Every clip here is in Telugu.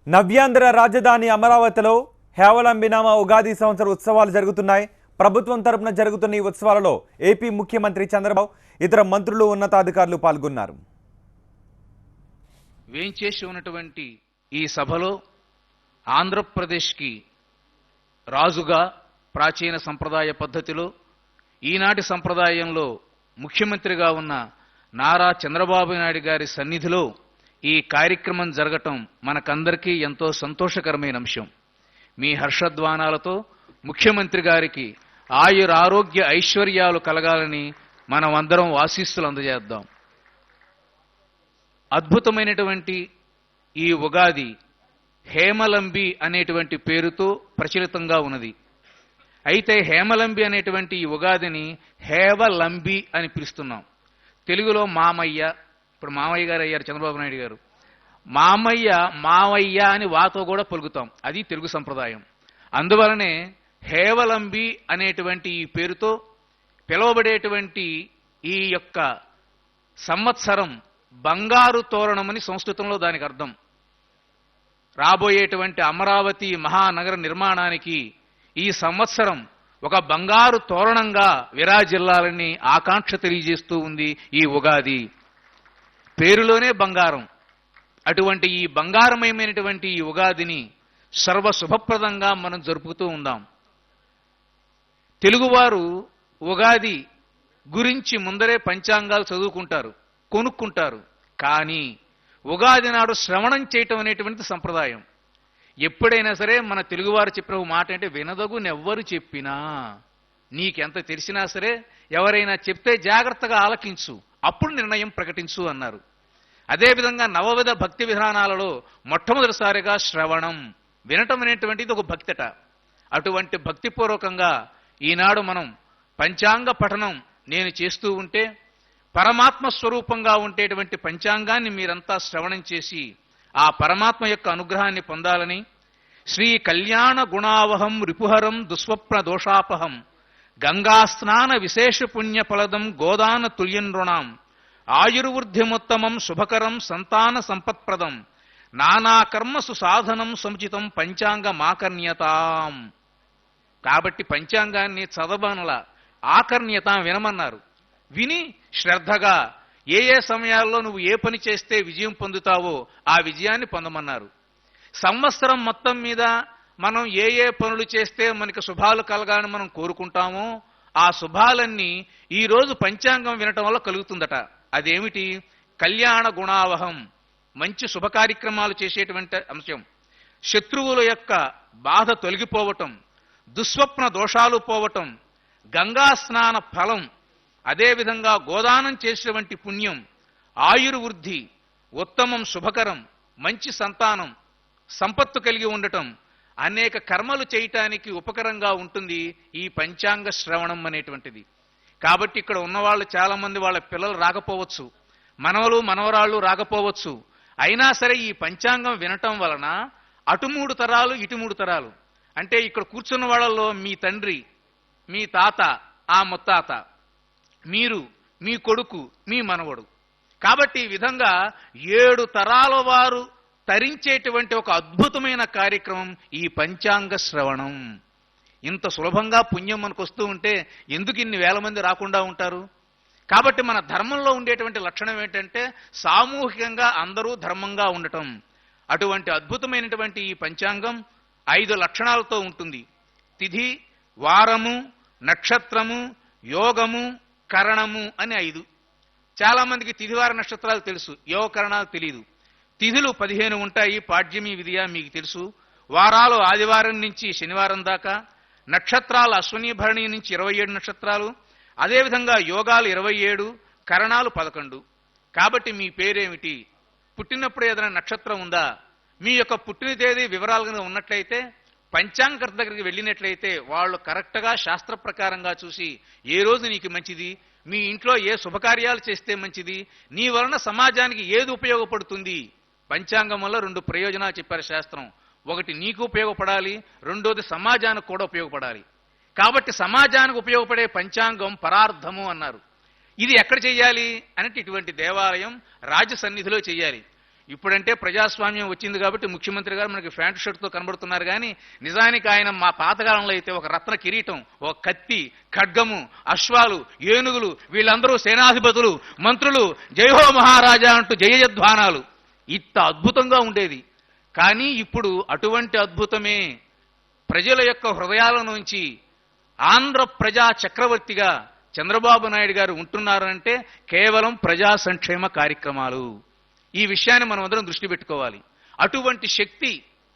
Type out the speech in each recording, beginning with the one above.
నవ్యాంధ్ర రాజధాని అమరావతిలో హేవలంబినామ ఉగాది సంవత్సర ఉత్సవాలు జరుగుతున్నాయి. ప్రభుత్వం తరపున జరుగుతున్న ఈ ఉత్సవాలలో ఏపీ ముఖ్యమంత్రి చంద్రబాబు, ఇతర మంత్రులు, ఉన్నతాధికారులు పాల్గొన్నారు. వేంచేసి ఉన్నటువంటి ఈ సభలో ఆంధ్రప్రదేశ్కి రాజుగా ప్రాచీన సంప్రదాయ పద్ధతిలో ఈనాటి సంప్రదాయంలో ముఖ్యమంత్రిగా ఉన్న నారా చంద్రబాబు నాయుడు గారి సన్నిధిలో ఈ కార్యక్రమం జరగటం మనకందరికీ ఎంతో సంతోషకరమైన అంశం. మీ హర్షధ్వానాలతో ముఖ్యమంత్రి గారికి ఆయురారోగ్య ఐశ్వర్యాలు కలగాలని మనం అందరం ఆశీస్సులు అందజేద్దాం. అద్భుతమైనటువంటి ఈ ఉగాది హేమలంబి అనేటువంటి పేరుతో ప్రచలితంగా ఉన్నది. అయితే హేమలంబి అనేటువంటి ఈ ఉగాదిని హేవలంబి అని పిలుస్తున్నాం. తెలుగులో మామయ్య, ఇప్పుడు మామయ్య గారు అయ్యారు చంద్రబాబు నాయుడు గారు, మావయ్య అని వాతో కూడా పలుకుతాం. అది తెలుగు సంప్రదాయం. అందువలనే హేవలంబి అనేటువంటి ఈ పేరుతో పిలువబడేటువంటి ఈ యొక్క సంవత్సరం బంగారు తోరణమని సంస్కృతంలో దానికి అర్థం. రాబోయేటువంటి అమరావతి మహానగర నిర్మాణానికి ఈ సంవత్సరం ఒక బంగారు తోరణంగా విరాజిల్లాలని ఆకాంక్ష తెలియజేస్తూ ఉంది ఈ ఉగాది. పేరులోనే బంగారం. అటువంటి ఈ బంగారమయమైనటువంటి ఈ ఉగాదిని సర్వశుభప్రదంగా మనం జరుపుతూ ఉందాం. తెలుగువారు ఉగాది గురించి ముందరే పంచాంగాలు చదువుకుంటారు, కొనుక్కుంటారు. కానీ ఉగాది నాడు శ్రవణం చేయటం అనేటువంటి సంప్రదాయం. ఎప్పుడైనా సరే మన తెలుగువారు చెప్పిన మాట అంటే వినదగునెవ్వరు చెప్పినా, నీకెంత తెలిసినా సరే ఎవరైనా చెప్తే జాగ్రత్తగా ఆలకించు, అప్పుడు నిర్ణయం ప్రకటించు అన్నారు. అదేవిధంగా నవవిధ భక్తి విధానాలలో మొట్టమొదటిసారిగా శ్రవణం, వినటం అనేటువంటిది ఒక భక్తిట. అటువంటి భక్తిపూర్వకంగా ఈనాడు మనం పంచాంగ పఠనం నేను చేస్తూ ఉంటే పరమాత్మ స్వరూపంగా ఉండేటువంటి పంచాంగాన్ని మీరంతా శ్రవణం చేసి ఆ పరమాత్మ యొక్క అనుగ్రహాన్ని పొందాలని, శ్రీ కళ్యాణ గుణావహం రిపుహరం దుస్వప్న దోషాపహం గంగాస్నాన విశేష పుణ్య ఫలదం గోదాన తుల్యనృణాం ఆయుర్వృద్ధిముత్తమం శుభకరం సంతాన సంపత్ప్రదం నానాకర్మసు సాధనం సముచితం పంచాంగ మాకర్ణ్యతాం. కాబట్టి పంచాంగాన్ని చదవనలా ఆకర్ణ్యతాం వినమన్నారు. విని శ్రద్ధగా ఏ ఏ సమయాల్లో నువ్వు ఏ పని చేస్తే విజయం పొందుతావో ఆ విజయాన్ని పొందమన్నారు. సంవత్సరం మొత్తం మీద మనం ఏ ఏ పనులు చేస్తే మనకి శుభాలు కలగాలని మనం కోరుకుంటామో ఆ శుభాలన్నీ ఈరోజు పంచాంగం వినటం వల్ల కలుగుతుందట. అదేమిటి? కళ్యాణ గుణావహం, మంచి శుభ కార్యక్రమాలు చేసేటువంటి అంశం. శత్రువుల యొక్క బాధ తొలగిపోవటం, దుస్వప్న దోషాలు పోవటం, గంగా స్నాన ఫలం, అదేవిధంగా గోదానం చేసేటువంటి పుణ్యం, ఆయుర్వృద్ధి, ఉత్తమం శుభకరం, మంచి సంతానం, సంపత్తు కలిగి ఉండటం, అనేక కర్మలు చేయటానికి ఉపకరంగా ఉంటుంది ఈ పంచాంగ శ్రవణం అనేటువంటిది. కాబట్టి ఇక్కడ ఉన్నవాళ్ళు చాలా మంది వాళ్ళ పిల్లలు రాకపోవచ్చు, మనవలు మనవరాళ్ళు రాకపోవచ్చు. అయినా సరే ఈ పంచాంగం వినటం వలన అటు 3 తరాలు ఇటు 3 తరాలు, అంటే ఇక్కడ కూర్చున్న వాళ్ళలో మీ తండ్రి, మీ తాత, ఆ ముత్తాత, మీరు, మీ కొడుకు, మీ మనవడు. కాబట్టి ఈ విధంగా 7 తరాల వారు తరించేటువంటి ఒక అద్భుతమైన కార్యక్రమం ఈ పంచాంగ శ్రవణం. ఇంత సులభంగా పుణ్యం మనకు వస్తూ ఉంటే ఎందుకు ఇన్ని వేల మంది రాకుండా ఉంటారు? కాబట్టి మన ధర్మంలో ఉండేటువంటి లక్షణం ఏంటంటే సామూహికంగా అందరూ ధర్మంగా ఉండటం. అటువంటి అద్భుతమైనటువంటి ఈ పంచాంగం 5 లక్షణాలతో ఉంటుంది. తిథి, వారము, నక్షత్రము, యోగము, కరణము అని 5. చాలా మందికి తిథివార నక్షత్రాలు తెలుసు, యోగ కరణాలు తెలియదు. తిథులు 15 ఉంటాయి, పాడ్యమి విధియ మీకు తెలుసు. వారాలు ఆదివారం నుంచి శనివారం దాకా, నక్షత్రాలు అశ్విని భరణి నుంచి 27 నక్షత్రాలు, అదేవిధంగా యోగాలు 27, కరణాలు 11. కాబట్టి మీ పేరేమిటి? పుట్టినప్పుడు ఏదైనా నక్షత్రం ఉందా? మీ యొక్క పుట్టిన తేదీ వివరాలుగా ఉన్నట్లయితే పంచాంగకర్త దగ్గరికి వెళ్ళినట్లయితే వాళ్ళు కరెక్ట్గా శాస్త్ర ప్రకారంగా చూసి ఏ రోజు నీకు మంచిది, మీ ఇంట్లో ఏ శుభకార్యాలు చేస్తే మంచిది, నీ వలన సమాజానికి ఏది ఉపయోగపడుతుంది. పంచాంగం వల్ల 2 ప్రయోజనాలు చెప్పారు శాస్త్రం. ఒకటి నీకు ఉపయోగపడాలి, రెండోది సమాజానికి కూడా ఉపయోగపడాలి. కాబట్టి సమాజానికి ఉపయోగపడే పంచాంగం పరార్థము అన్నారు. ఇది ఎక్కడ చేయాలి అంటే ఇటువంటి దేవాలయం రాజ సన్నిధిలో చేయాలి. ఇప్పుడంటే ప్రజాస్వామ్యం వచ్చింది కాబట్టి ముఖ్యమంత్రి గారు మనకి ప్యాంటు షర్టుతో కనబడుతున్నారు కానీ నిజానికి ఆయన మా పాతకాలంలో అయితే ఒక రత్న కిరీటం, ఒక కత్తి, ఖడ్గము, అశ్వాలు, ఏనుగులు, వీళ్ళందరూ సేనాధిపతులు, మంత్రులు, జయహో మహారాజా అంటూ జయజధ్వానాలు, ఇంత అద్భుతంగా ఉండేది. కానీ ఇప్పుడు అటువంటి అద్భుతమే ప్రజల యొక్క హృదయాల నుంచి ఆంధ్ర ప్రజా చక్రవర్తిగా చంద్రబాబు నాయుడు గారు ఉంటున్నారంటే కేవలం ప్రజా సంక్షేమ కార్యక్రమాలు. ఈ విషయాన్ని మనం అందరం దృష్టి పెట్టుకోవాలి. అటువంటి శక్తి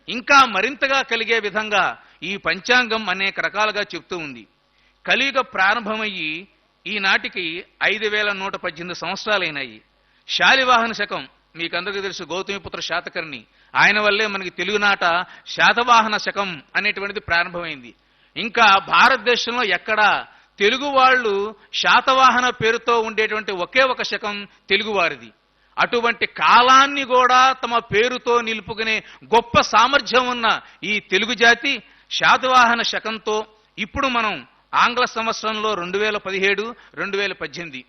ఇంకా మరింతగా కలిగే విధంగా ఈ పంచాంగం అనేక రకాలుగా చెప్తూ ఉంది. కలియుగ ప్రారంభమయ్యి ఈనాటికి 5118 సంవత్సరాలైనాయి. శాలివాహన శకం మీకందరికీ తెలుసు, గౌతమిపుత్ర శాతకర్ణి, ఆయన వల్లే మనకి తెలుగునాట శాతవాహన శకం అనేటువంటిది ప్రారంభమైంది. ఇంకా భారతదేశంలో ఎక్కడ తెలుగు వాళ్ళు శాతవాహన పేరుతో ఉండేటువంటి ఒకే ఒక శకం తెలుగువారిది. అటువంటి కాలాన్ని కూడా తమ పేరుతో నిలుపుకునే గొప్ప సామర్థ్యం ఉన్న ఈ తెలుగు జాతి శాతవాహన శకంతో ఇప్పుడు మనం ఆంగ్ల సంవత్సరంలో 2017, 2018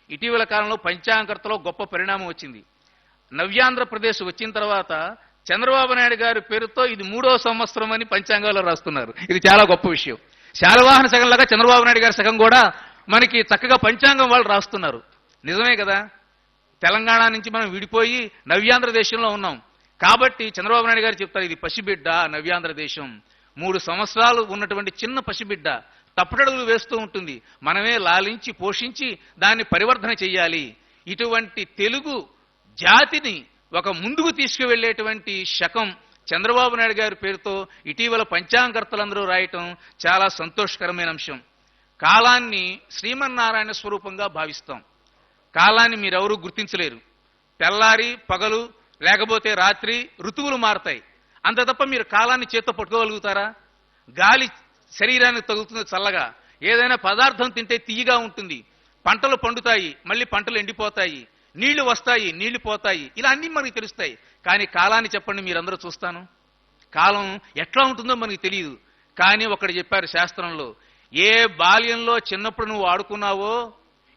ఇటీవల కాలంలో పంచాంగకర్తలో గొప్ప పరిణామం వచ్చింది. నవ్యాంధ్రప్రదేశ్ వచ్చిన తర్వాత చంద్రబాబు నాయుడు గారి పేరుతో ఇది 3వ సంవత్సరం అని పంచాంగాల్లో రాస్తున్నారు. ఇది చాలా గొప్ప విషయం. శాలవాహన శకంలాగా చంద్రబాబు నాయుడు గారి శకం కూడా మనకి చక్కగా పంచాంగం వాళ్ళు రాస్తున్నారు. నిజమే కదా, తెలంగాణ నుంచి మనం విడిపోయి నవ్యాంధ్ర దేశంలో ఉన్నాం కాబట్టి చంద్రబాబు నాయుడు గారు చెప్తారు, ఇది పసిబిడ్డ నవ్యాంధ్ర దేశం, 3 సంవత్సరాలు ఉన్నటువంటి చిన్న పసిబిడ్డ తప్పటడుగులు వేస్తూ ఉంటుంది, మనమే లాలించి పోషించి దాన్ని పరివర్ధన చెయ్యాలి. ఇటువంటి తెలుగు జాతిని ఒక ముందుకు తీసుకువెళ్లేటువంటి శకం చంద్రబాబు నాయుడు గారి పేరుతో ఇటీవల పంచాంగకర్తలందరూ రాయటం చాలా సంతోషకరమైన అంశం. కాలాన్ని శ్రీమన్నారాయణ స్వరూపంగా భావిస్తాం. కాలాన్ని మీరెవరూ గుర్తించలేరు. తెల్లారి పగలు లేకపోతే రాత్రి ఋతువులు మారతాయి, అంత తప్ప మీరు కాలాన్ని చేత్తో పట్టుకోగలుగుతారా? గాలి శరీరానికి తగులుతుంది చల్లగా, ఏదైనా పదార్థం తింటే తీయగా ఉంటుంది, పంటలు పండుతాయి, మళ్ళీ పంటలు ఎండిపోతాయి, నీళ్లు వస్తాయి, నీళ్లు పోతాయి, ఇలా అన్నీ మనకి తెలుస్తాయి. కానీ కాలాన్ని చెప్పండి, మీరందరూ చూస్తాను, కాలం ఎట్లా ఉంటుందో మనకి తెలియదు. కానీ ఒకటి చెప్పారు శాస్త్రంలో, ఏ బాల్యంలో చిన్నప్పుడు నువ్వు ఆడుకున్నావో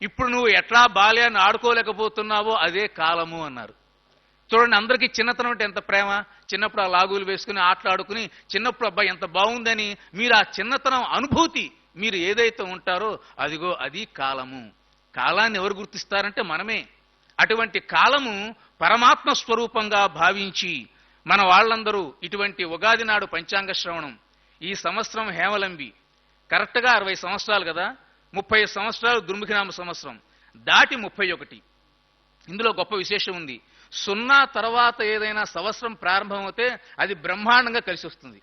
ఇప్పుడు నువ్వు ఎట్లా బాల్యాన్ని ఆడుకోలేకపోతున్నావో అదే కాలము అన్నారు. చూడండి, అందరికీ చిన్నతనం అంటే ఎంత ప్రేమ, చిన్నప్పుడు ఆ లాగులు వేసుకుని ఆటలాడుకుని చిన్నప్పుడు అబ్బాయి ఎంత బాగుందని మీరు ఆ చిన్నతనం అనుభూతి మీరు ఏదైతే ఉంటారో అదిగో అది కాలము. కాలాన్ని ఎవరు గుర్తిస్తారంటే మనమే. అటువంటి కాలము పరమాత్మ స్వరూపంగా భావించి మన వాళ్ళందరూ ఇటువంటి ఉగాది నాడు పంచాంగ శ్రవణం, ఈ సంవత్సరం హేమలంబి కరెక్ట్గా 60 సంవత్సరాలు కదా, 30 సంవత్సరాలు దుర్ముఖినామ సంవత్సరం దాటి 31. ఇందులో గొప్ప విశేషం ఉంది. 0 తర్వాత ఏదైనా సంవత్సరం ప్రారంభమైతే అది బ్రహ్మాండంగా కలిసి వస్తుంది.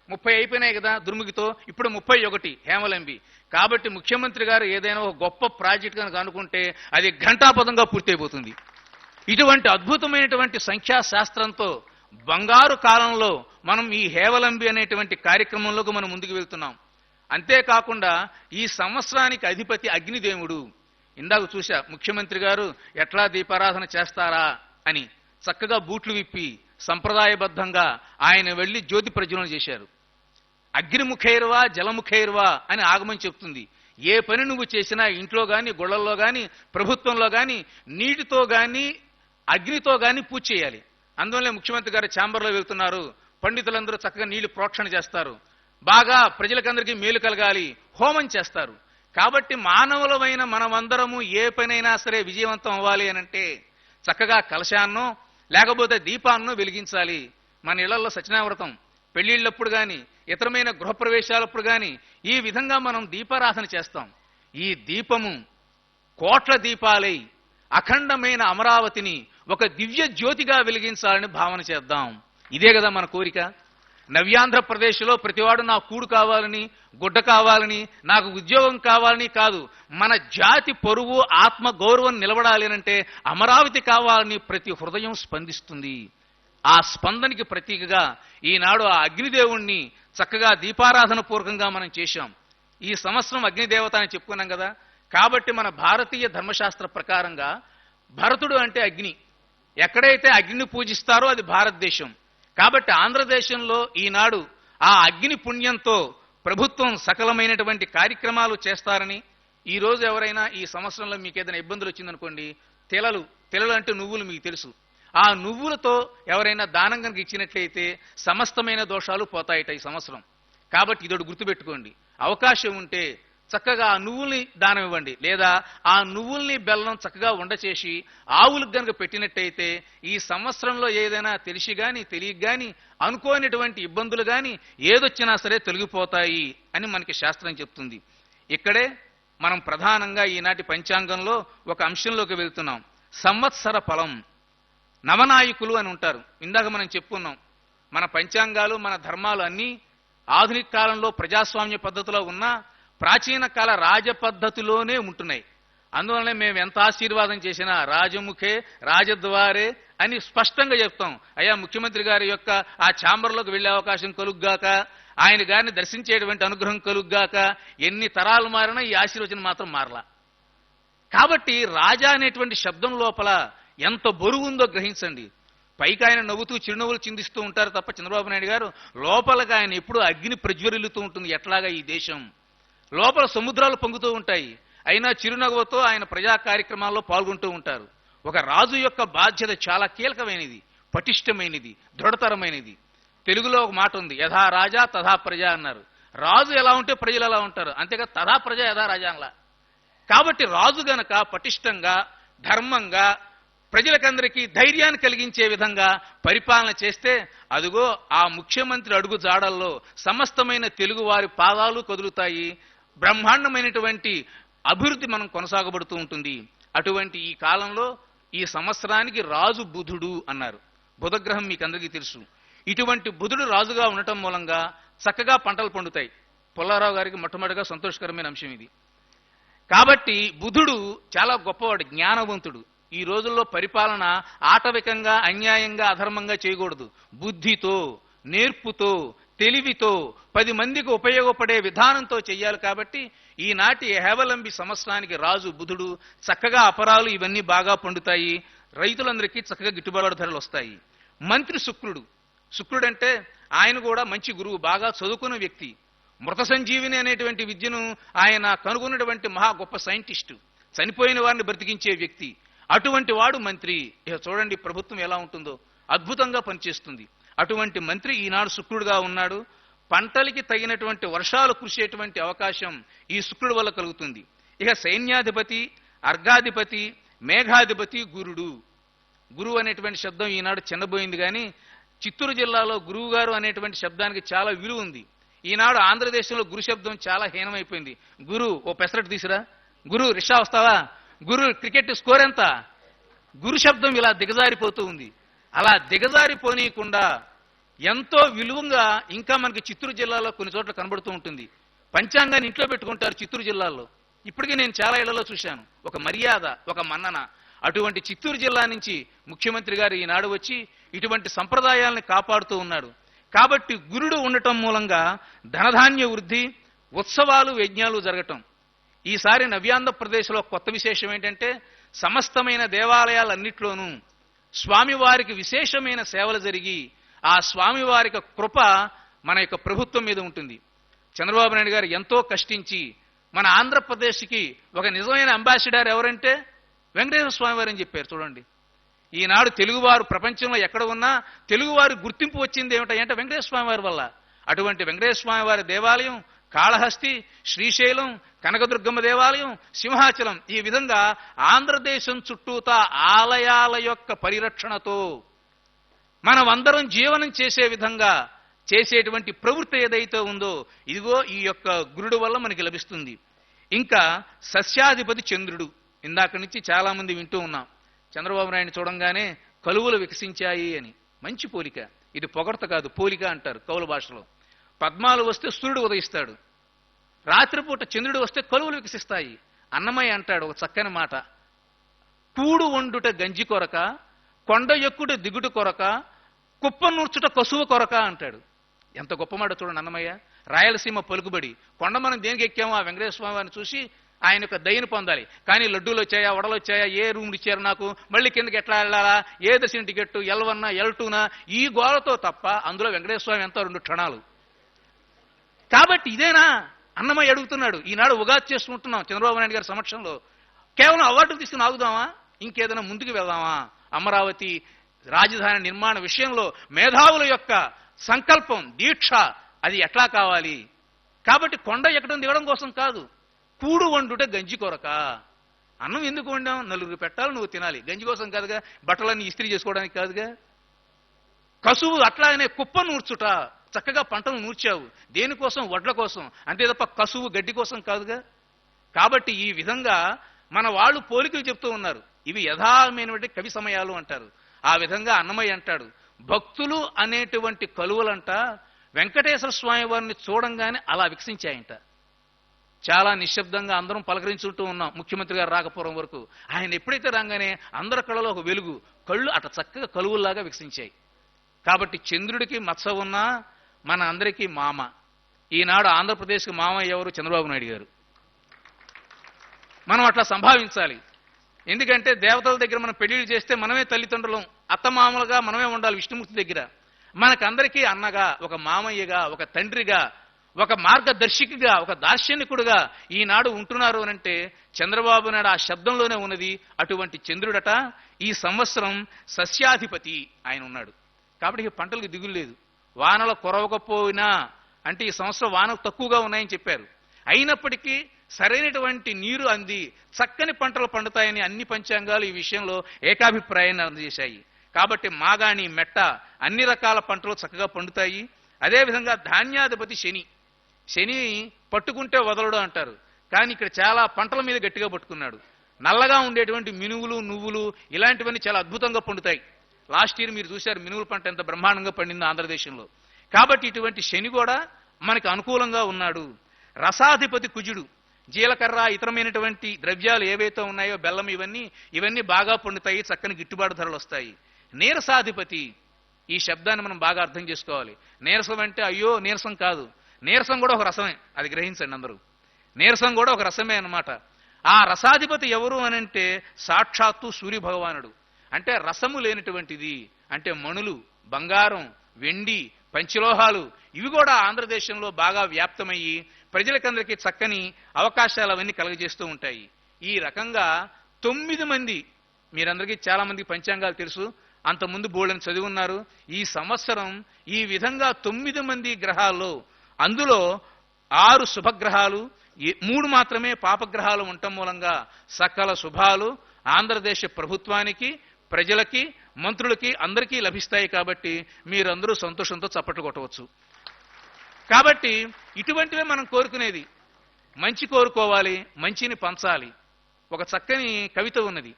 30 అయిపోయినాయి కదా దుర్ముఖితో, ఇప్పుడు 31 హేమలంబి. కాబట్టి ముఖ్యమంత్రి గారు ఏదైనా ఒక గొప్ప ప్రాజెక్ట్ కనుక అనుకుంటే అది ఘంటాపథంగా పూర్తయిపోతుంది. ఇటువంటి అద్భుతమైనటువంటి సంఖ్యాశాస్త్రంతో బంగారు కాలంలో మనం ఈ హేవలంబి అనేటువంటి కార్యక్రమంలోకి మనం ముందుకు వెళ్తున్నాం. అంతేకాకుండా ఈ సంవత్సరానికి అధిపతి అగ్నిదేవుడు. ఇందాక చూశా ముఖ్యమంత్రి గారు ఎట్లా దీపారాధన చేస్తారా అని చక్కగా బూట్లు విప్పి సంప్రదాయబద్ధంగా ఆయన వెళ్లి జ్యోతి ప్రజ్వలన చేశారు. అగ్నిముఖైర్వా జలముఖైర్వా అని ఆగమని చెప్తుంది. ఏ పని నువ్వు చేసినా ఇంట్లో కానీ గుళ్ళల్లో కానీ ప్రభుత్వంలో కానీ నీటితో కానీ అగ్నితో కానీ పూజ చేయాలి. అందువల్లే ముఖ్యమంత్రి గారు ఛాంబర్లో వెళ్తున్నారు, పండితులందరూ చక్కగా నీళ్లు ప్రోక్షణ చేస్తారు, బాగా ప్రజలకందరికీ మేలు కలగాలి హోమం చేస్తారు. కాబట్టి మానవులమైన మనమందరము ఏ పనైనా సరే విజయవంతం అవ్వాలి అనంటే చక్కగా కలశాన్నో లేకపోతే దీపాన్నో వెలిగించాలి. మన ఇళ్లలో సత్యనావ్రతం, పెళ్లిళ్ళప్పుడు కానీ ఇతరమైన గృహప్రవేశాలప్పుడు కానీ ఈ విధంగా మనం దీపారాధన చేస్తాం. ఈ దీపము కోట్ల దీపాలై అఖండమైన అమరావతిని ఒక దివ్య జ్యోతిగా వెలిగించాలని భావన చేద్దాం. ఇదే కదా మన కోరిక. నవ్యాంధ్రప్రదేశ్లో ప్రతివాడు నా కూడు కావాలని, గుడ్డ కావాలని, నాకు ఉద్యోగం కావాలని కాదు, మన జాతి పరువు ఆత్మ గౌరవం నిలబడాలి అంటే అమరావతి కావాలని ప్రతి హృదయం స్పందిస్తుంది. ఆ స్పందనకి ప్రతీకగా ఈనాడు ఆ అగ్నిదేవుణ్ణి చక్కగా దీపారాధన పూర్వకంగా మనం చేశాం. ఈ సంవత్సరం అగ్నిదేవత అని చెప్పుకున్నాం కదా. కాబట్టి మన భారతీయ ధర్మశాస్త్ర ప్రకారంగా భరతుడు అంటే అగ్ని, ఎక్కడైతే అగ్నిని పూజిస్తారో అది భారతదేశం. కాబట్టి ఆంధ్రదేశంలో ఈనాడు ఆ అగ్ని పుణ్యంతో ప్రభుత్వం సకలమైనటువంటి కార్యక్రమాలు చేస్తారని, ఈరోజు ఎవరైనా ఈ సంవత్సరంలో మీకు ఏదైనా ఇబ్బందులు వచ్చిందనుకోండి, తెలలు అంటే నువ్వులు మీకు తెలుసు, ఆ నువ్వులతో ఎవరైనా దానం కనుక ఇచ్చినట్లయితే సమస్తమైన దోషాలు పోతాయట ఈ సంవత్సరం. కాబట్టి ఇదొకటి గుర్తుపెట్టుకోండి. అవకాశం ఉంటే చక్కగా ఆ నువ్వుల్ని దానం ఇవ్వండి, లేదా ఆ నువ్వుల్ని బెల్లం చక్కగా ఉండచేసి ఆవులకు గనుక పెట్టినట్టయితే ఈ సంవత్సరంలో ఏదైనా తెలిసి గాని తెలియక గాని అనుకోనిటువంటి ఇబ్బందులు గాని ఏదొచ్చినా సరే తొలగిపోతాయి అని మనకి శాస్త్రం చెప్తుంది. ఇక్కడే మనం ప్రధానంగా ఈనాటి పంచాంగంలో ఒక అంశంలోకి వెళ్తున్నాం. సంవత్సర ఫలం, నవనాయకులు అని ఉంటారు. ఇందాక మనం చెప్పుకున్నాం, మన పంచాంగాలు మన ధర్మాలు అన్నీ ఆధునిక కాలంలో ప్రజాస్వామ్య పద్ధతిలో ఉన్నా ప్రాచీన కాల రాజ పద్ధతిలోనే ఉంటున్నాయి. అందువల్లనే మేము ఎంత ఆశీర్వాదం చేసినా రాజముఖే రాజద్వారే అని స్పష్టంగా చెప్తాం. అయ్యా ముఖ్యమంత్రి గారి యొక్క ఆ ఛాంబర్లోకి వెళ్లే అవకాశం కలుగ్గాక, ఆయన గారిని దర్శించేటువంటి అనుగ్రహం కలుగ్గాక. ఎన్ని తరాలు మారినా ఈ ఆశీర్వచనం మాత్రం మారలా. కాబట్టి రాజా అనేటువంటి శబ్దం లోపల ఎంత బరువు ఉందో గ్రహించండి. పైకి ఆయన నవ్వుతూ చిరునవ్వులు చిందిస్తూ ఉంటారు తప్ప చంద్రబాబు నాయుడు గారు లోపలగా ఆయన ఎప్పుడూ అగ్ని ప్రజ్వరిల్లుతూ ఉంటుంది. ఎట్లాగా ఈ దేశం లోపల సముద్రాలు పొంగుతూ ఉంటాయి. అయినా చిరునవ్వుతో ఆయన ప్రజా కార్యక్రమాల్లో పాల్గొంటూ ఉంటారు. ఒక రాజు యొక్క బాధ్యత చాలా కీలకమైనది, పటిష్టమైనది, దృఢతరమైనది. తెలుగులో ఒక మాట ఉంది, యథా రాజా తథా ప్రజ అన్నారు. రాజు ఎలా ఉంటే ప్రజలు ఎలా ఉంటారు, అంతేగా తథా ప్రజ యథా రాజా అలా. కాబట్టి రాజు గనక పటిష్టంగా ధర్మంగా ప్రజలకందరికీ ధైర్యాన్ని కలిగించే విధంగా పరిపాలన చేస్తే అదిగో ఆ ముఖ్యమంత్రి అడుగు జాడల్లో సమస్తమైన తెలుగు వారి పాదాలు కదులుతాయి. బ్రహ్మాండమైనటువంటి అభివృద్ధి మనం కొనసాగబడుతూ ఉంటుంది. అటువంటి ఈ కాలంలో ఈ సంవత్సరానికి రాజు బుధుడు అన్నారు. బుధగ్రహం మీకు అందరికీ తెలుసు. ఇటువంటి బుధుడు రాజుగా ఉండటం మూలంగా చక్కగా పంటలు పండుతాయి. పుల్లారావు గారికి మొట్టమొదటిగా సంతోషకరమైన అంశం ఇది. కాబట్టి బుధుడు చాలా గొప్పవాడు, జ్ఞానవంతుడు. ఈ రోజుల్లో పరిపాలన ఆటవికంగా అన్యాయంగా అధర్మంగా చేయకూడదు. బుద్ధితో, నేర్పుతో, తెలివితో 10 మందికి ఉపయోగపడే విధానంతో చెయ్యాలి. కాబట్టి ఈనాటి హేవలంబి సంవత్సరానికి రాజు బుధుడు. చక్కగా అపరాలు ఇవన్నీ బాగా పండుతాయి. రైతులందరికీ చక్కగా గిట్టుబాటు ధరలు వస్తాయి. మంత్రి శుక్రుడు. శుక్రుడంటే ఆయన కూడా మంచి గురువు, బాగా చదువుకున్న వ్యక్తి. మృత సంజీవిని అనేటువంటి విద్యను ఆయన కనుగొన్నటువంటి మహా గొప్ప సైంటిస్టు, చనిపోయిన వారిని బ్రతికించే వ్యక్తి. అటువంటి వాడు మంత్రి. ఇక చూడండి ప్రభుత్వం ఎలా ఉంటుందో, అద్భుతంగా పనిచేస్తుంది. అటువంటి మంత్రి ఈనాడు శుక్రుడుగా ఉన్నాడు. పంటలకి తగినటువంటి వర్షాలు కురిసేటువంటి అవకాశం ఈ శుక్రుడు వల్ల కలుగుతుంది. ఇక సైన్యాధిపతి, అర్ఘాధిపతి, మేఘాధిపతి గురుడు. గురువు అనేటువంటి శబ్దం ఈనాడు చిన్నబోయింది, కానీ చిత్తూరు జిల్లాలో గురువు గారు అనేటువంటి శబ్దానికి చాలా విలువ ఉంది. ఈనాడు ఆంధ్రదేశంలో గురు శబ్దం చాలా హీనమైపోయింది. గురు ఓ పెసరట్ తీసిరా, గురు రిక్షా వస్తావా, గురు క్రికెట్ స్కోర్ ఎంత, గురు శబ్దం ఇలా దిగజారిపోతూ ఉంది. అలా దిగజారిపోనీయకుండా ఎంతో విలువంగా ఇంకా మనకి చిత్తూరు జిల్లాలో కొన్ని చోట్ల కనబడుతూ ఉంటుంది. పంచాంగాన్ని ఇంట్లో పెట్టుకుంటారు చిత్తూరు జిల్లాలో. ఇప్పటికీ నేను చాలా ఇళ్లలో చూశాను. ఒక మర్యాద, ఒక మన్నన. అటువంటి చిత్తూరు జిల్లా నుంచి ముఖ్యమంత్రి గారు ఈనాడు వచ్చి ఇటువంటి సంప్రదాయాలను కాపాడుతూ ఉన్నాడు. కాబట్టి గురుడు ఉండటం మూలంగా ధనధాన్య వృద్ధి, ఉత్సవాలు, యజ్ఞాలు జరగటం. ఈసారి నవ్యాంధ్రప్రదేశ్లో కొత్త విశేషం ఏంటంటే సమస్తమైన దేవాలయాలన్నిట్లోనూ స్వామివారికి విశేషమైన సేవలు జరిగి ఆ స్వామివారి కృప మన యొక్క ప్రభుత్వం మీద ఉంటుంది. చంద్రబాబు నాయుడు గారు ఎంతో కష్టించి మన ఆంధ్రప్రదేశ్కి ఒక నిజమైన అంబాసిడర్ ఎవరంటే వెంకటేశ్వర స్వామి వారు అని చెప్పారు. చూడండి, ఈనాడు తెలుగువారు ప్రపంచంలో ఎక్కడ ఉన్నా తెలుగువారి గుర్తింపు వచ్చింది ఏమిటంటే వెంకటేశ్వర స్వామి వారి వల్ల. అటువంటి వెంకటేశ్వర స్వామి వారి దేవాలయం కాళహస్తి, శ్రీశైలం, కనకదుర్గమ్మ దేవాలయం, సింహాచలం, ఈ విధంగా ఆంధ్రదేశం చుట్టూతా ఆలయాల యొక్క పరిరక్షణతో మనం అందరం జీవనం చేసే విధంగా చేసేటువంటి ప్రవృత్తి ఏదైతే ఉందో ఇదిగో ఈ యొక్క గురుడు వల్ల మనకి లభిస్తుంది. ఇంకా సస్యాధిపతి చంద్రుడు. ఇందాక నుంచి చాలా మంది వింటూ ఉన్నాం, చంద్రబాబు నాయుడు చూడంగానే కలువలు వికసించాయి అని. మంచి పోలిక ఇది, పొగడత కాదు, పోలిక అంటారు కౌల భాషలో. పద్మాలు వస్తే సూర్యుడు ఉదయిస్తాడు, రాత్రిపూట చంద్రుడు వస్తే కలువలు వికసిస్తాయి. అన్నమయ్య అంటాడు ఒక చక్కని మాట, కూడు వండుట గంజి కొరక, కొండ ఎక్కుట దిగుడు కొరక, కుప్ప నూర్చుట కసువ కొరక అంటాడు. ఎంత గొప్ప మాట చూడండి అన్నమయ్య. రాయలసీమ పలుకుబడి. కొండ మనం దేనికి ఎక్కామో ఆ వెంకటేశ్వర స్వామి వారిని చూసి ఆయన యొక్క దయను పొందాలి. కానీ లడ్డూలు వచ్చాయా, వడలు వచ్చాయా, ఏ రూమ్లు ఇచ్చారు నాకు, మళ్ళీ కిందకి ఎట్లా వెళ్ళాలా, ఏ దర్శన టికెట్, L1 L2 ఈ గోలతో తప్ప అందులో వెంకటేశ్వర స్వామి ఎంతో 2 క్షణాలు. కాబట్టి ఇదేనా అన్నమయ్య అడుగుతున్నాడు. ఈనాడు ఉగాది చేసుకుంటున్నాం చంద్రబాబు నాయుడు గారి సమక్షంలో. కేవలం అవార్డు తీసుకుని ఆగుదామా, ఇంకేదైనా ముందుకు వెళ్దామా? అమరావతి రాజధాని నిర్మాణ విషయంలో మేధావుల యొక్క సంకల్పం, దీక్ష అది ఎట్లా కావాలి. కాబట్టి కొండ ఎక్కడం దిగడం కోసం కాదు, కూడు వండుటే గంజి కొరక. అన్నం ఎందుకు వండాం? నలుగురు పెట్టాలి, నువ్వు తినాలి, గంజి కోసం కాదుగా, బట్టలన్నీ ఇస్త్రీ చేసుకోవడానికి కాదుగా. కసువు అట్లానే కుప్ప నూర్చుట, చక్కగా పంటలు నూర్చావు, దేనికోసం? వడ్ల కోసం, అంతే తప్ప కసువు గడ్డి కోసం కాదుగా. కాబట్టి ఈ విధంగా మన వాళ్ళు పోలికలు చెప్తూ ఉన్నారు. ఇవి యథామైనటువంటి కవి సమయాలు అంటారు. ఆ విధంగా అన్నమయ్య అంటాడు, భక్తులు అనేటువంటి కలువలంట వెంకటేశ్వర స్వామి వారిని చూడంగానే అలా వికసించాయంట. చాలా నిశ్శబ్దంగా అందరం పలకరించుకుంటూ ఉన్నాం ముఖ్యమంత్రి గారు రాకపోవడం వరకు. ఆయన ఎప్పుడైతే రాగానే అందరి కళ్ళలో ఒక వెలుగు, కళ్ళు అట చక్కగా కలువుల్లాగా వికసించాయి. కాబట్టి చంద్రుడికి మత్స ఉన్నా మన అందరికీ మామ. ఈనాడు ఆంధ్రప్రదేశ్కి మామ ఎవరు? చంద్రబాబు నాయుడు గారు. మనం అట్లా సంభావించాలి. ఎందుకంటే దేవతల దగ్గర మనం పెళ్లిళ్ళు చేస్తే మనమే తల్లిదండ్రులం, అత్తమామలుగా మనమే ఉండాలి. విష్ణుమూర్తి దగ్గర మనకందరికీ అన్నగా, ఒక మామయ్యగా, ఒక తండ్రిగా, ఒక మార్గదర్శికిగా, ఒక దార్శనికుడుగా ఈనాడు ఉంటున్నారు అనంటే చంద్రబాబు నాయుడు ఆ శబ్దంలోనే ఉన్నది. అటువంటి చంద్రుడట ఈ సంవత్సరం సస్యాధిపతి ఆయన ఉన్నాడు. కాబట్టి పంటలకు దిగులు లేదు. వానలు కురవకపోయినా, అంటే ఈ సంవత్సరం వానలు తక్కువగా ఉన్నాయని చెప్పారు, అయినప్పటికీ సరైనటువంటి నీరు అంది చక్కని పంటలు పండుతాయని అన్ని పంచాంగాలు ఈ విషయంలో ఏకాభిప్రాయాన్ని అందజేశాయి. కాబట్టి మాగాణి, మెట్ట అన్ని రకాల పంటలు చక్కగా పండుతాయి. అదేవిధంగా ధాన్యాధిపతి శని, శని పట్టుకుంటే వదలడు అంటారు, కానీ ఇక్కడ చాలా పంటల మీద గట్టిగా పట్టుకున్నాడు. నల్లగా ఉండేటువంటి మినువులు, నువ్వులు ఇలాంటివన్నీ చాలా అద్భుతంగా పండుతాయి. లాస్ట్ ఇయర్ మీరు చూశారు మినువుల పంట ఎంత బ్రహ్మాండంగా పండిందో ఆంధ్రదేశంలో. కాబట్టి ఇటువంటి శని కూడా మనకు అనుకూలంగా ఉన్నాడు. రసాధిపతి కుజుడు, జీలకర్ర ఇతరమైనటువంటి ద్రవ్యాలు ఏవైతే ఉన్నాయో, బెల్లం, ఇవన్నీ బాగా పండుతాయి, చక్కని గిట్టుబాటు ధరలు వస్తాయి. నీరసాధిపతి, ఈ శబ్దాన్ని మనం బాగా అర్థం చేసుకోవాలి. నీరసం అంటే అయ్యో నీరసం కాదు, నీరసం కూడా ఒక రసమే, అది గ్రహించండి అందరూ. నీరసం కూడా ఒక రసమే అన్నమాట. ఆ రసాధిపతి ఎవరు అనంటే సాక్షాత్తు సూర్య భగవానుడు. అంటే రసము లేనటువంటిది అంటే మణులు, బంగారం, వెండి, పంచలోహాలు ఇవి కూడా ఆంధ్రదేశంలో బాగా వ్యాప్తమయ్యి ప్రజలకందరికీ చక్కని అవకాశాలు అవన్నీ కలుగజేస్తూ ఉంటాయి. ఈ రకంగా 9 మంది, మీరందరికీ చాలా మందికి పంచాంగాలు తెలుసు, అంతకుముందు బోళ్ళని చదివి ఉన్నారు. ఈ సంవత్సరం ఈ విధంగా 9 మంది గ్రహాల్లో, అందులో 6 శుభగ్రహాలు, 3 మాత్రమే పాపగ్రహాలు ఉండటం మూలంగా సకల శుభాలు ఆంధ్రదేశ ప్రభుత్వానికి, ప్రజలకి, మంత్రులకి అందరికీ లభిస్తాయి. కాబట్టి మీరందరూ సంతోషంతో చప్పట్లు కొట్టవచ్చు. కాబట్టి ఇటువంటివే మనం కోరుకునేది. మంచి కోరుకోవాలి, మంచిని పంచాలి. ఒక చక్కని కవిత ఉన్నది,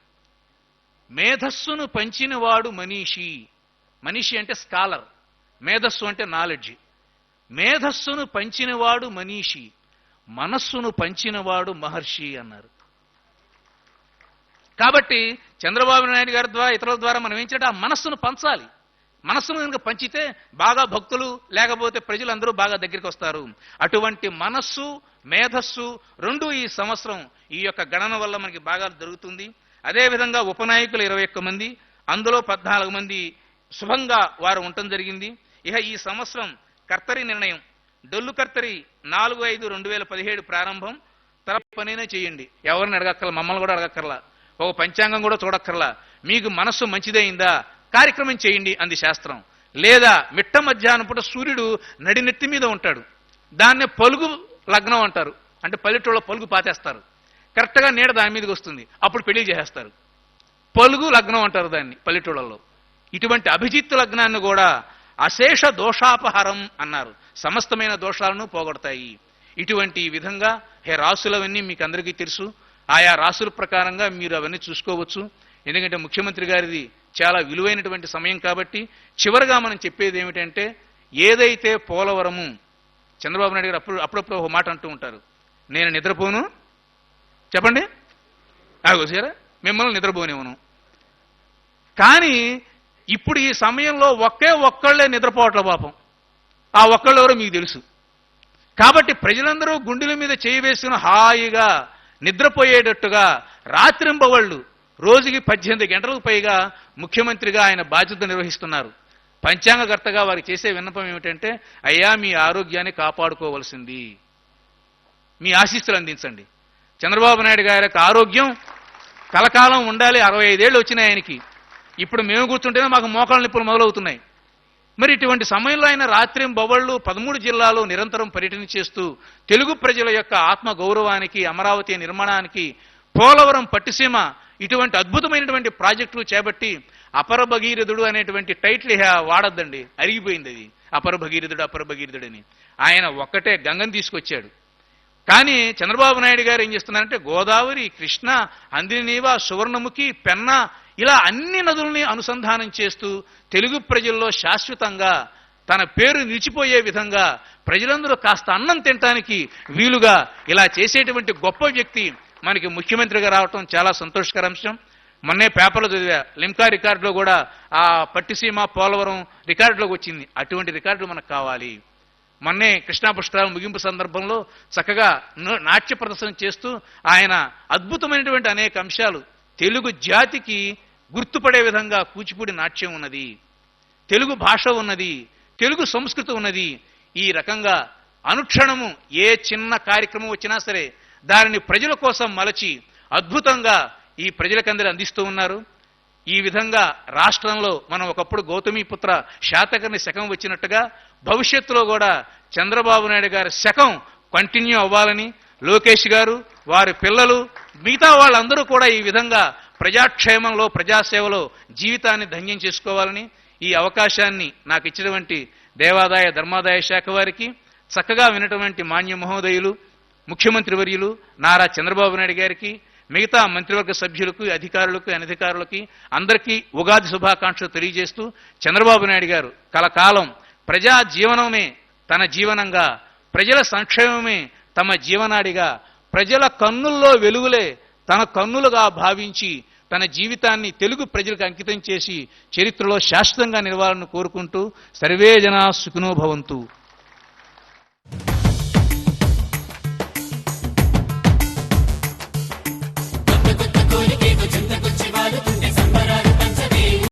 మేధస్సును పంచినవాడు మనీషి. మనీషి అంటే స్కాలర్, మేధస్సు అంటే నాలెడ్జ్. మేధస్సును పంచినవాడు మనీషి, మనస్సును పంచినవాడు మహర్షి అన్నారు. కాబట్టి చంద్రబాబు నాయుడు గారి ద్వారా, ఇతరుల ద్వారా మనం ఏం చేయాలి? ఆ మనస్సును పంచాలి. మనస్సును కనుక పంచితే బాగా భక్తులు, లేకపోతే ప్రజలందరూ బాగా దగ్గరికి వస్తారు. అటువంటి మనస్సు, మేధస్సు రెండు ఈ సంవత్సరం ఈ యొక్క గణన వల్ల మనకి బాగా జరుగుతుంది. అదేవిధంగా ఉపనాయకులు 21 మంది, అందులో 14 మంది శుభంగా వారు ఉండటం జరిగింది. ఇక ఈ సంవత్సరం కర్తరి నిర్ణయం, డొల్లు కర్తరి 4/5/2017 ప్రారంభం. తరపు పనైనా చేయండి, ఎవరిని అడగక్కర్లా, మమ్మల్ని కూడా అడగక్కర్లా, ఒక పంచాంగం కూడా చూడక్కర్లా. మీకు మనస్సు మంచిదైందా కార్యక్రమం చేయండి అంది శాస్త్రం. లేదా మిట్ట మధ్యాహ్నం పూట సూర్యుడు నడినెత్తి మీద ఉంటాడు, దాన్నే పలుగు లగ్నం అంటారు. అంటే పల్లెటూళ్ళ పలుగు పాతేస్తారు, కరెక్ట్గా నీడ దాని మీదకి వస్తుంది, అప్పుడు పెళ్లి చేసేస్తారు. పలుగు లగ్నం అంటారు దాన్ని పల్లెటూళ్ళలో. ఇటువంటి అభిజిత్ లగ్నాన్ని కూడా అశేష దోషాపహారం అన్నారు, సమస్తమైన దోషాలను పోగొడతాయి. ఇటువంటి విధంగా రాసులవన్నీ మీకు అందరికీ తెలుసు. ఆయా రాసుల ప్రకారంగా మీరు అవన్నీ చూసుకోవచ్చు. ఎందుకంటే ముఖ్యమంత్రి గారిది చాలా విలువైనటువంటి సమయం కాబట్టి. చివరిగా మనం చెప్పేది ఏమిటంటే, ఏదైతే పోలవరము, చంద్రబాబు నాయుడు గారు అప్పుడప్పుడు ఒక మాట అంటూ ఉంటారు, నేను నిద్రపోను, చెప్పండి సరే మిమ్మల్ని నిద్రపోనివ్వను. కానీ ఇప్పుడు ఈ సమయంలో ఒక్కళ్ళే నిద్రపోవట్ల పాపం. ఆ ఒక్కళ్ళు ఎవరో మీకు తెలుసు. కాబట్టి ప్రజలందరూ గుండెల మీద చేయి వేసుకుని హాయిగా నిద్రపోయేటట్టుగా రాత్రింబవళ్ళు రోజుకి 18 గంటలకు పైగా ముఖ్యమంత్రిగా ఆయన బాధ్యత నిర్వహిస్తున్నారు. పంచాంగకర్తగా వారికి చేసే విన్నపం ఏమిటంటే, అయ్యా మీ ఆరోగ్యాన్ని కాపాడుకోవలసింది, మీ ఆశీస్సులు అందించండి. చంద్రబాబు నాయుడు గారి యొక్క ఆరోగ్యం కలకాలం ఉండాలి. 65 ఏళ్ళు వచ్చినాయి ఆయనకి. ఇప్పుడు మేము కూర్చుంటేనే మాకు మోకాళ్ళ నొప్పులు మొదలవుతున్నాయి. మరి ఇటువంటి సమయంలో ఆయన రాత్రింబవళ్ళు 13 జిల్లాలో నిరంతరం పర్యటన చేస్తూ తెలుగు ప్రజల యొక్క ఆత్మ గౌరవానికి, అమరావతి నిర్మాణానికి, పోలవరం పట్టిసీమ ఇటువంటి అద్భుతమైనటువంటి ప్రాజెక్టులు చేపట్టి అపర భగీరథుడు అనేటువంటి టైటిల్ వాడద్దండి, అరిగిపోయింది అది. అపర భగీరథుడు అని ఆయన ఒక్కటే గంగని తీసుకొచ్చాడు. కానీ చంద్రబాబు నాయుడు గారు ఏం చేస్తున్నారంటే గోదావరి, కృష్ణ, అందినీవ, సువర్ణముఖి, పెన్నా ఇలా అన్ని నదుల్ని అనుసంధానం చేస్తూ తెలుగు ప్రజల్లో శాశ్వతంగా తన పేరు నిలిచిపోయే విధంగా ప్రజలందరూ కాస్త అన్నం తినడానికి వీలుగా ఇలా చేసేటువంటి గొప్ప వ్యక్తి మనకి ముఖ్యమంత్రిగా రావటం చాలా సంతోషకర అంశం. మొన్నే పేపర్లో చదివా, లిమ్కా రికార్డులో కూడా ఆ పట్టిసీమ, పోలవరం రికార్డులోకి వచ్చింది. అటువంటి రికార్డులు మనకు కావాలి. మొన్నే కృష్ణా పుష్కరాల ముగింపు సందర్భంలో చక్కగా నాట్య ప్రదర్శన చేస్తూ ఆయన అద్భుతమైనటువంటి అనేక అంశాలు, తెలుగు జాతికి గుర్తుపడే విధంగా కూచిపూడి నాట్యం ఉన్నది, తెలుగు భాష ఉన్నది, తెలుగు సంస్కృతి ఉన్నది. ఈ రకంగా అనుక్షణము ఏ చిన్న కార్యక్రమం వచ్చినా సరే దానిని ప్రజల కోసం మలచి అద్భుతంగా ఈ ప్రజలకందరూ అందిస్తూ ఉన్నారు. ఈ విధంగా రాష్ట్రంలో మనం ఒకప్పుడు గౌతమిపుత్ర శాతకర్ణి శకం వచ్చినట్టుగా భవిష్యత్తులో కూడా చంద్రబాబు నాయుడు గారి శకం కంటిన్యూ అవ్వాలని, లోకేష్ గారు, వారి పిల్లలు, మిగతా వాళ్ళందరూ కూడా ఈ విధంగా ప్రజాక్షేమంలో, ప్రజాసేవలో జీవితాన్ని ధన్యం చేసుకోవాలని ఈ అవకాశాన్ని నాకు ఇచ్చినటువంటి దేవాదాయ ధర్మాదాయ శాఖ వారికి, చక్కగా వినటువంటి మాన్య మహోదయులు, ముఖ్యమంత్రి వర్యులు నారా చంద్రబాబు నాయుడు గారికి, మిగతా మంత్రివర్గ సభ్యులకు, అధికారులకు, అనధికారులకి అందరికీ ఉగాది శుభాకాంక్షలు తెలియజేస్తూ, చంద్రబాబు నాయుడు గారు కలకాలం ప్రజా జీవనమే తన జీవనంగా, ప్రజల సంక్షేమమే తమ జీవనాడిగా, ప్రజల కన్నుల్లో వెలుగులే తన కన్నులుగా భావించి తన జీవితాన్ని తెలుగు ప్రజలకు అంకితం చేసి చరిత్రలో శాశ్వతంగా నిలవాలని కోరుకుంటూ సర్వే జనా సుఖినో భవంతు.